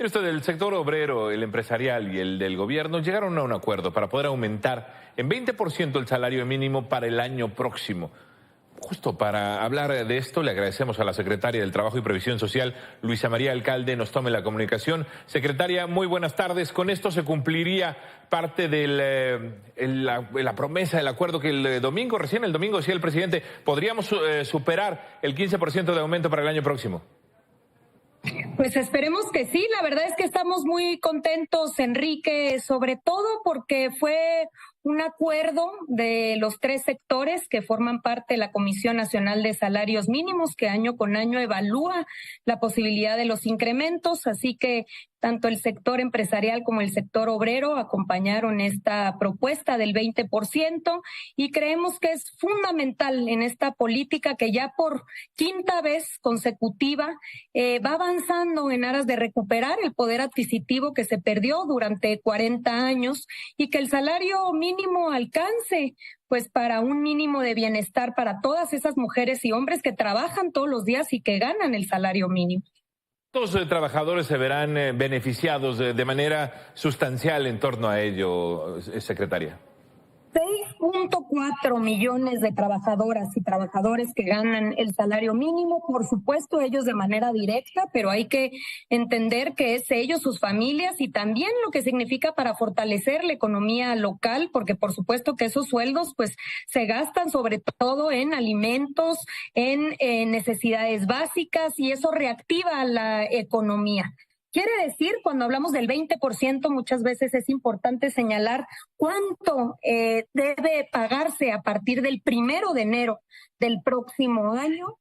Esto del sector obrero, el empresarial y el del gobierno llegaron a un acuerdo para poder aumentar en 20% el salario mínimo para el año próximo. Justo para hablar de esto, le agradecemos a la secretaria del Trabajo y Previsión Social, Luisa María Alcalde, nos tome la comunicación. Secretaria, muy buenas tardes. Con esto se cumpliría parte de la promesa, del acuerdo que el domingo decía el presidente, podríamos superar el 15% de aumento para el año próximo. Pues esperemos que sí, la verdad es que estamos muy contentos, Enrique, sobre todo porque fue un acuerdo de los tres sectores que forman parte de la Comisión Nacional de Salarios Mínimos, que año con año evalúa la posibilidad de los incrementos, así que tanto el sector empresarial como el sector obrero acompañaron esta propuesta del 20% y creemos que es fundamental en esta política que ya por quinta vez consecutiva va avanzando en aras de recuperar el poder adquisitivo que se perdió durante 40 años y que el salario mínimo alcance pues para un mínimo de bienestar para todas esas mujeres y hombres que trabajan todos los días y que ganan el salario mínimo. Los trabajadores se verán beneficiados de manera sustancial en torno a ello, secretaria. 6.4 millones de trabajadoras y trabajadores que ganan el salario mínimo, por supuesto ellos de manera directa, pero hay que entender que es ellos, sus familias y también lo que significa para fortalecer la economía local, porque por supuesto que esos sueldos pues se gastan sobre todo en alimentos, en necesidades básicas y eso reactiva la economía. Quiere decir, cuando hablamos del 20%, muchas veces es importante señalar cuánto debe pagarse a partir del 1 de enero del próximo año.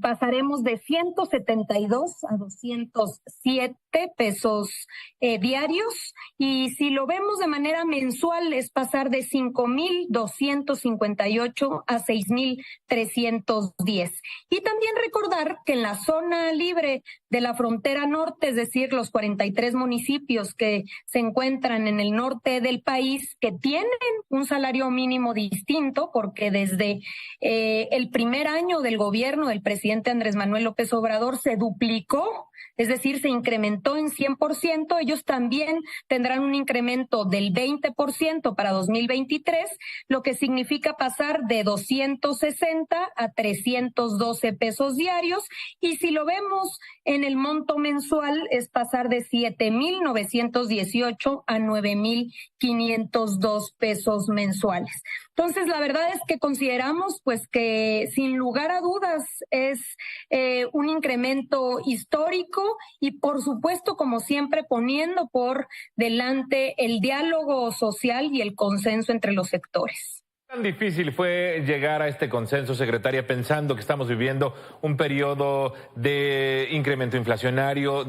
Pasaremos de 172 a 207 pesos diarios y si lo vemos de manera mensual es pasar de 5,258 a 6,310. Y también recordar que en la zona libre de la frontera norte, es decir, los 43 municipios que se encuentran en el norte del país, que tienen un salario mínimo distinto, porque desde el primer año del gobierno del presidente Andrés Manuel López Obrador se duplicó, es decir, se incrementó en 100%, ellos también tendrán un incremento del 20% para 2023, lo que significa pasar de 260 a 312 pesos diarios, y si lo vemos en el monto mensual es pasar de 7,918 a 9,502 pesos mensuales. Entonces, la verdad es que consideramos pues que sin lugar a dudas es un incremento histórico y por supuesto, como siempre, poniendo por delante el diálogo social y el consenso entre los sectores. ¿Tan difícil fue llegar a este consenso, secretaria, pensando que estamos viviendo un periodo de incremento inflacionario,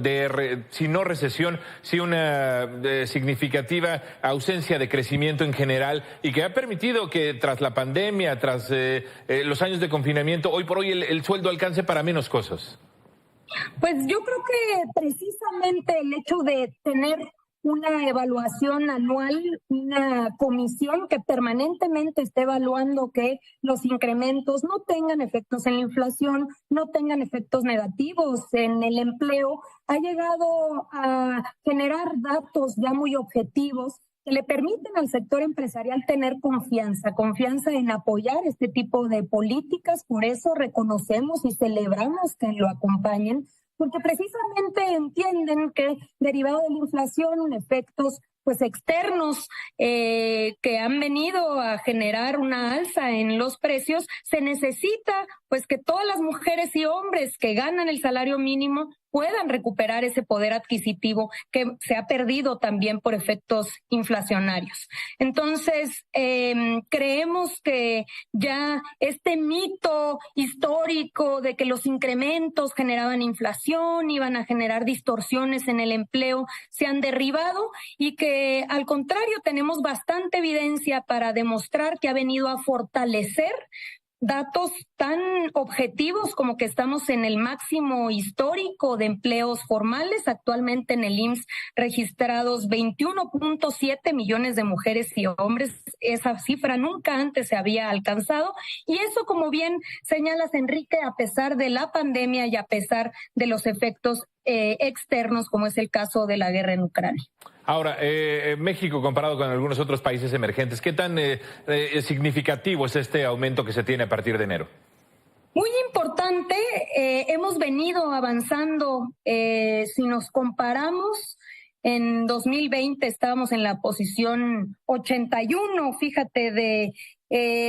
si no recesión, sí una significativa ausencia de crecimiento en general y que ha permitido que tras la pandemia, tras los años de confinamiento, hoy por hoy el sueldo alcance para menos cosas? Pues yo creo que precisamente el hecho de tener una evaluación anual, una comisión que permanentemente esté evaluando que los incrementos no tengan efectos en la inflación, no tengan efectos negativos en el empleo, ha llegado a generar datos ya muy objetivos que le permiten al sector empresarial tener confianza en apoyar este tipo de políticas. Por eso reconocemos y celebramos que lo acompañen, porque precisamente entienden que derivado de la inflación, efectos pues externos que han venido a generar una alza en los precios, se necesita pues que todas las mujeres y hombres que ganan el salario mínimo puedan recuperar ese poder adquisitivo que se ha perdido también por efectos inflacionarios. Entonces, creemos que ya este mito histórico de que los incrementos generaban inflación, iban a generar distorsiones en el empleo, se han derribado y que al contrario tenemos bastante evidencia para demostrar que ha venido a fortalecer datos tan objetivos como que estamos en el máximo histórico de empleos formales. Actualmente en el IMSS registrados 21.7 millones de mujeres y hombres. Esa cifra nunca antes se había alcanzado. Y eso, como bien señalas, Enrique, a pesar de la pandemia y a pesar de los efectos externos, como es el caso de la guerra en Ucrania. Ahora, México comparado con algunos otros países emergentes, ¿qué tan significativo es este aumento que se tiene a partir de enero? Muy importante, hemos venido avanzando. Si nos comparamos, en 2020 estábamos en la posición 81, fíjate, de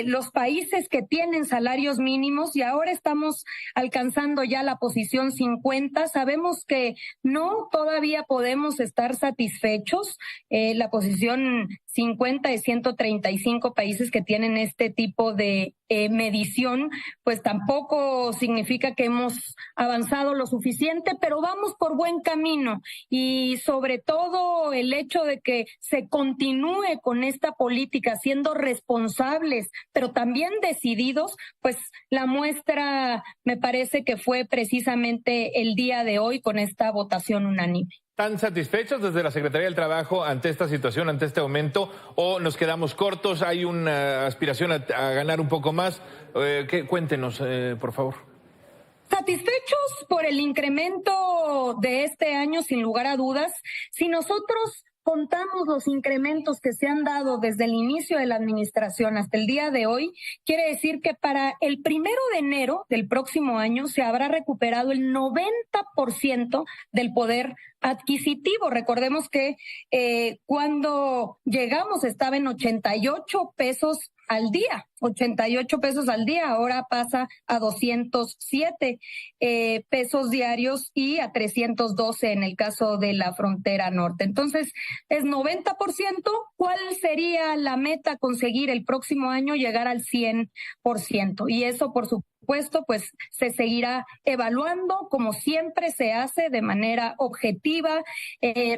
los países que tienen salarios mínimos, y ahora estamos alcanzando ya la posición 50. Sabemos que no todavía podemos estar satisfechos. La posición 50 de 135 países que tienen este tipo de medición, pues tampoco significa que hemos avanzado lo suficiente, pero vamos por buen camino, y sobre todo el hecho de que se continúe con esta política siendo responsables, pero también decididos, pues la muestra me parece que fue precisamente el día de hoy con esta votación unánime. ¿Están satisfechos desde la Secretaría del Trabajo ante esta situación, ante este aumento, o nos quedamos cortos? ¿Hay una aspiración a ganar un poco más? Cuéntenos, por favor. Satisfechos por el incremento de este año, sin lugar a dudas. Si nosotros contamos los incrementos que se han dado desde el inicio de la administración hasta el día de hoy, quiere decir que para el 1 de enero del próximo año se habrá recuperado el 90% del poder adquisitivo. Recordemos que cuando llegamos estaba en 88 pesos al día, 88 pesos al día, ahora pasa a 207 pesos diarios y a 312 en el caso de la frontera norte. Entonces, es 90%. ¿Cuál sería la meta? Conseguir el próximo año llegar al 100%. Y eso, por supuesto, pues se seguirá evaluando como siempre se hace, de manera objetiva,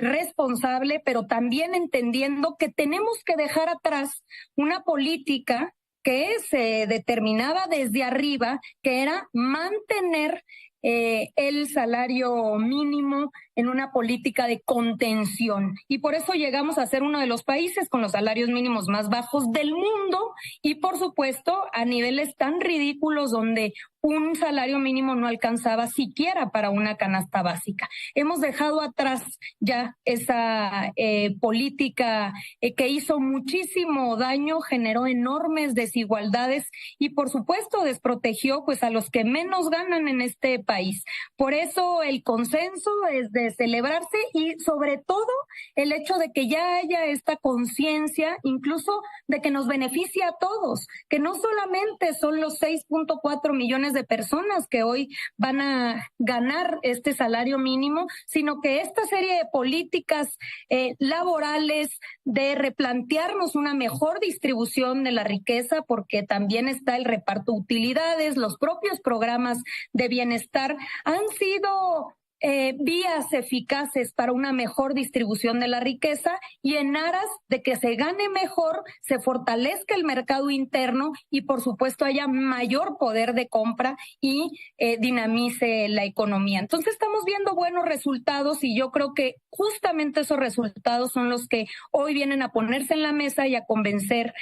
responsable, pero también entendiendo que tenemos que dejar atrás una política que se determinaba desde arriba, que era mantener el salario mínimo en una política de contención, y por eso llegamos a ser uno de los países con los salarios mínimos más bajos del mundo, y por supuesto a niveles tan ridículos donde un salario mínimo no alcanzaba siquiera para una canasta básica. Hemos dejado atrás ya esa política que hizo muchísimo daño, generó enormes desigualdades y por supuesto desprotegió pues a los que menos ganan en este país. Por eso el consenso es de celebrarse, y sobre todo el hecho de que ya haya esta conciencia, incluso de que nos beneficia a todos, que no solamente son los 6.4 millones de personas que hoy van a ganar este salario mínimo, sino que esta serie de políticas laborales, de replantearnos una mejor distribución de la riqueza, porque también está el reparto de utilidades, los propios programas de bienestar han sido vías eficaces para una mejor distribución de la riqueza, y en aras de que se gane mejor, se fortalezca el mercado interno y por supuesto haya mayor poder de compra y dinamice la economía. Entonces estamos viendo buenos resultados, y yo creo que justamente esos resultados son los que hoy vienen a ponerse en la mesa y a convencer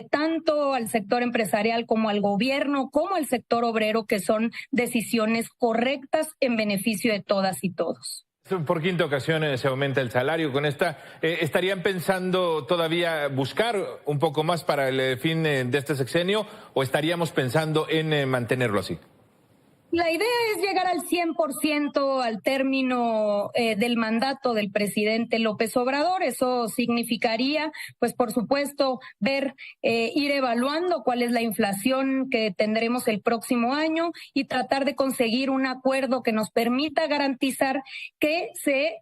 tanto al sector empresarial como al gobierno, como al sector obrero, que son decisiones correctas en beneficio de todas y todos. Por quinta ocasión se aumenta el salario. Con esta, ¿estarían pensando todavía buscar un poco más para el fin de este sexenio, o estaríamos pensando en mantenerlo así? La idea es llegar al 100% al término del mandato del presidente López Obrador. Eso significaría, pues por supuesto, ir evaluando cuál es la inflación que tendremos el próximo año y tratar de conseguir un acuerdo que nos permita garantizar que se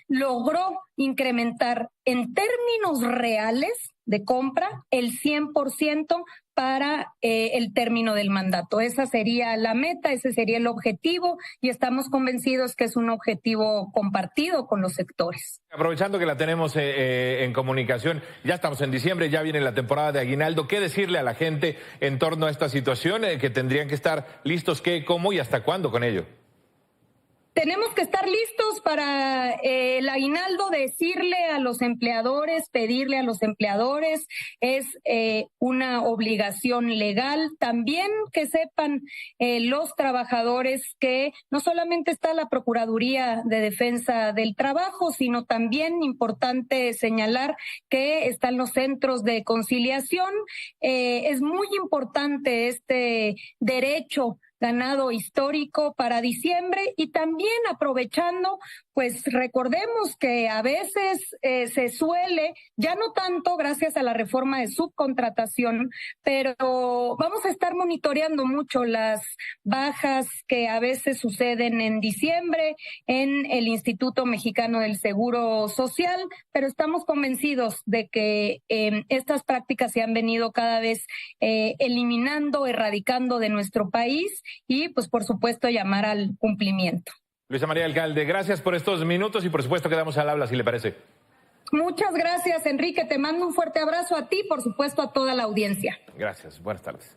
logró incrementar en términos reales de compra, el 100% para el término del mandato. Esa sería la meta, ese sería el objetivo y estamos convencidos que es un objetivo compartido con los sectores. Aprovechando que la tenemos en comunicación, ya estamos en diciembre, ya viene la temporada de aguinaldo. ¿Qué decirle a la gente en torno a esta situación? Que tendrían que estar listos, ¿qué, cómo y hasta cuándo con ello? Tenemos que estar listos para el aguinaldo, decirle a los empleadores, pedirle a los empleadores, es una obligación legal. También que sepan los trabajadores que no solamente está la Procuraduría de Defensa del Trabajo, sino también importante señalar que están los centros de conciliación. Es muy importante este derecho ganado histórico para diciembre y también aprovechando, pues recordemos que a veces se suele, ya no tanto gracias a la reforma de subcontratación, pero vamos a estar monitoreando mucho las bajas que a veces suceden en diciembre en el Instituto Mexicano del Seguro Social, pero estamos convencidos de que estas prácticas se han venido cada vez eliminando, erradicando de nuestro país y pues por supuesto llamar al cumplimiento. Luisa María Alcalde, gracias por estos minutos y por supuesto quedamos al habla si le parece. Muchas gracias, Enrique. Te mando un fuerte abrazo a ti y por supuesto a toda la audiencia. Gracias, buenas tardes.